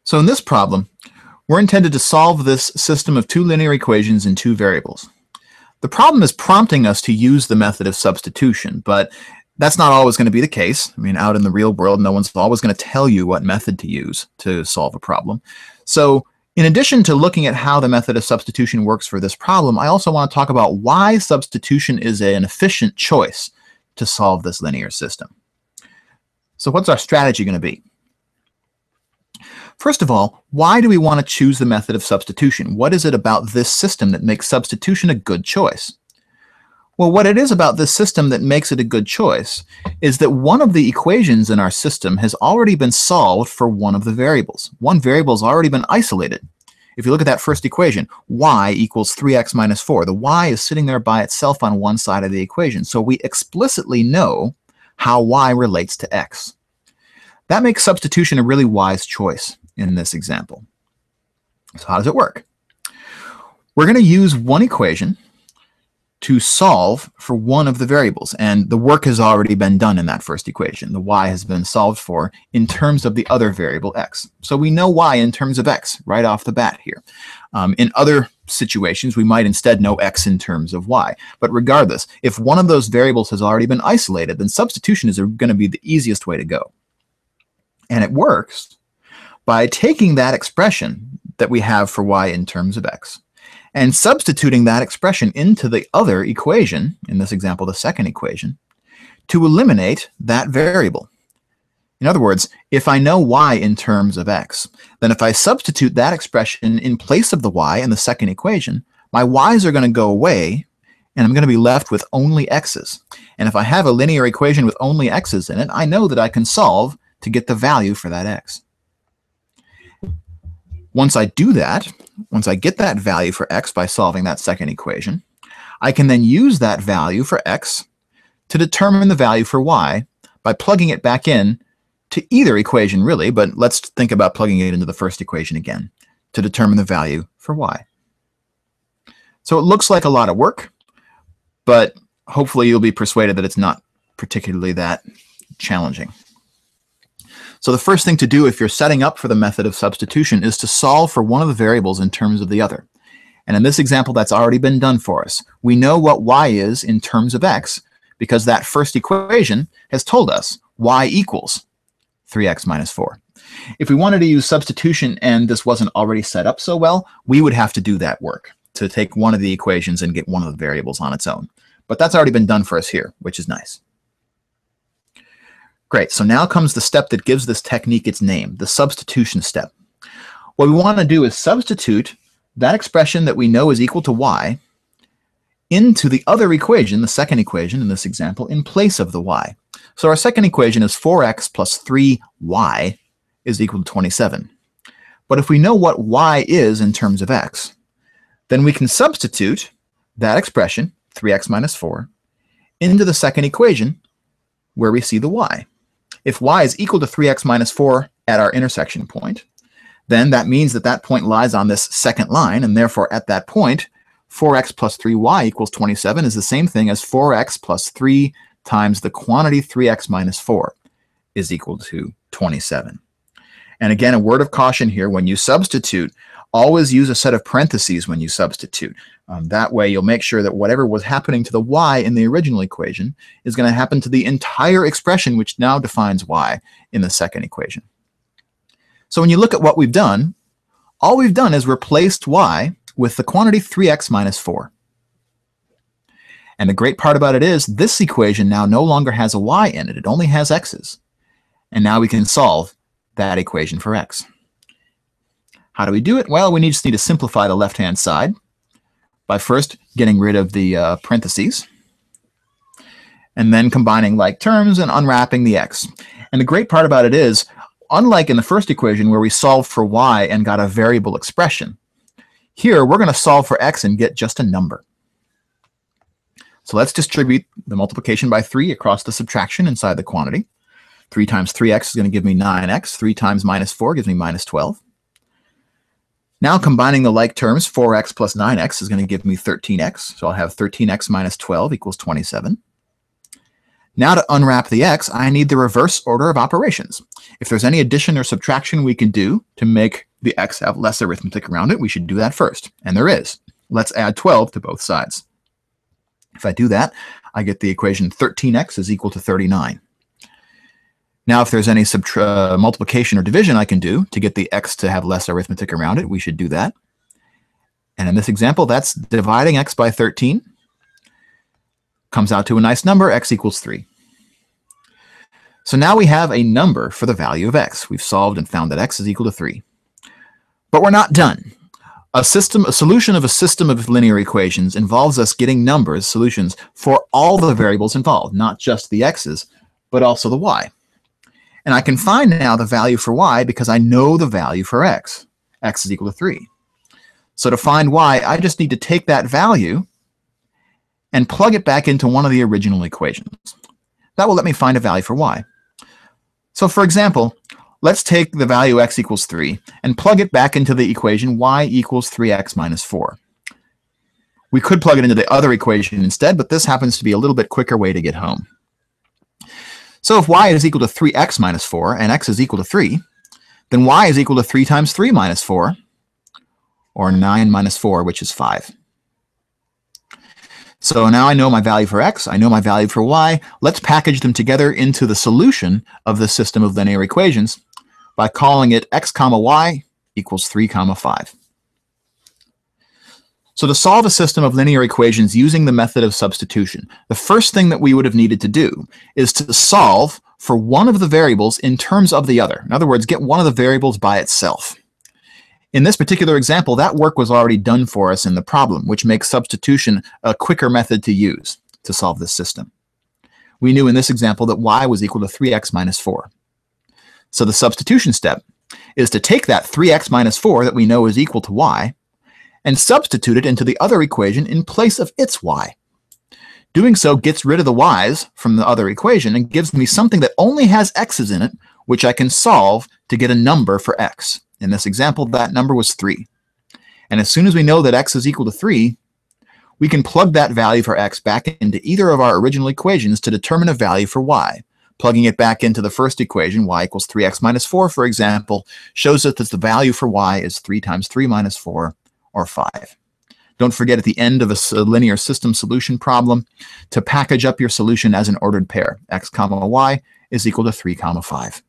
So in this problem, we're intended to solve this system of two linear equations in two variables. The problem is prompting us to use the method of substitution, but that's not always going to be the case. I mean, out in the real world, no one's always going to tell you what method to use to solve a problem. So in addition to looking at how the method of substitution works for this problem, I also want to talk about why substitution is an efficient choice to solve this linear system. So what's our strategy going to be? First of all, why do we want to choose the method of substitution? What is it about this system that makes substitution a good choice? Well, what it is about this system that makes it a good choice is that one of the equations in our system has already been solved for one of the variables. One variable has already been isolated. If you look at that first equation, y equals 3x minus 4. The y is sitting there by itself on one side of the equation, so we explicitly know how y relates to x. That makes substitution a really wise choice in this example. So how does it work? We're going to use one equation to solve for one of the variables, and the work has already been done in that first equation. The y has been solved for in terms of the other variable x. So we know y in terms of x right off the bat here. In other situations, we might instead know x in terms of y. But regardless, if one of those variables has already been isolated, then substitution is going to be the easiest way to go. And it works by taking that expression that we have for y in terms of x and substituting that expression into the other equation, in this example the second equation, to eliminate that variable. In other words, if I know y in terms of x, then if I substitute that expression in place of the y in the second equation, my y's are going to go away, and I'm going to be left with only x's. And if I have a linear equation with only x's in it, I know that I can solve to get the value for that x. Once I do that, once I get that value for x by solving that second equation, I can then use that value for x to determine the value for y by plugging it back in to either equation really, but let's think about plugging it into the first equation again to determine the value for y. So it looks like a lot of work, but hopefully you'll be persuaded that it's not particularly that challenging. So the first thing to do if you're setting up for the method of substitution is to solve for one of the variables in terms of the other. And in this example, that's already been done for us. We know what y is in terms of x because that first equation has told us y equals 3x minus 4. If we wanted to use substitution and this wasn't already set up so well, we would have to do that work to take one of the equations and get one of the variables on its own. But that's already been done for us here, which is nice. Great, so now comes the step that gives this technique its name, the substitution step. What we want to do is substitute that expression that we know is equal to y into the other equation, the second equation in this example, in place of the y. So our second equation is 4x plus 3y is equal to 27. But if we know what y is in terms of x, then we can substitute that expression, 3x minus 4, into the second equation where we see the y. If y is equal to 3x minus 4 at our intersection point, then that means that that point lies on this second line, and therefore at that point, 4x plus 3y equals 27 is the same thing as 4x plus 3 times the quantity 3x minus 4 is equal to 27. And again, a word of caution here, when you substitute, always use a set of parentheses when you substitute. That way you'll make sure that whatever was happening to the y in the original equation is going to happen to the entire expression which now defines y in the second equation. So when you look at what we've done, all we've done is replaced y with the quantity 3x minus 4. And the great part about it is this equation now no longer has a y in it. It only has x's. And now we can solve that equation for x. How do we do it? Well, we just need to simplify the left-hand side by first getting rid of the parentheses and then combining like terms and unwrapping the x. And the great part about it is, unlike in the first equation where we solved for y and got a variable expression, here we're going to solve for x and get just a number. So let's distribute the multiplication by 3 across the subtraction inside the quantity. 3 times 3x is going to give me 9x. 3 times minus 4 gives me minus 12. Now combining the like terms, 4x plus 9x is going to give me 13x. So I'll have 13x minus 12 equals 27. Now to unwrap the x, I need the reverse order of operations. If there's any addition or subtraction we can do to make the x have less arithmetic around it, we should do that first. And there is. Let's add 12 to both sides. If I do that, I get the equation 13x is equal to 39. Now, if there's any multiplication or division I can do to get the x to have less arithmetic around it, we should do that. And in this example, that's dividing x by 13. Comes out to a nice number, x equals 3. So now we have a number for the value of x. We've solved and found that x is equal to 3. But we're not done. A solution of a system of linear equations involves us getting numbers, solutions, for all the variables involved, not just the x's, but also the y. And I can find now the value for y because I know the value for x. X is equal to 3. So to find y, I just need to take that value and plug it back into one of the original equations. That will let me find a value for y. So for example, let's take the value x equals 3 and plug it back into the equation y equals 3x minus 4. We could plug it into the other equation instead, but this happens to be a little bit quicker way to get home. So if y is equal to 3x minus 4 and x is equal to 3, then y is equal to 3 times 3 minus 4, or 9 minus 4, which is 5. So now I know my value for x, I know my value for y. Let's package them together into the solution of the system of linear equations by calling it x comma y equals 3 comma 5. So to solve a system of linear equations using the method of substitution, the first thing that we would have needed to do is to solve for one of the variables in terms of the other. In other words, get one of the variables by itself. In this particular example, that work was already done for us in the problem, which makes substitution a quicker method to use to solve this system. We knew in this example that y was equal to 3x minus 4. So the substitution step is to take that 3x minus 4 that we know is equal to y and substitute it into the other equation in place of its y. Doing so gets rid of the y's from the other equation and gives me something that only has x's in it, which I can solve to get a number for x. In this example, that number was 3. And as soon as we know that x is equal to 3, we can plug that value for x back into either of our original equations to determine a value for y. Plugging it back into the first equation, y equals 3x minus 4, for example, shows us that the value for y is 3 times 3 minus 4, or 5. Don't forget at the end of a linear system solution problem to package up your solution as an ordered pair. X comma y is equal to 3 comma 5.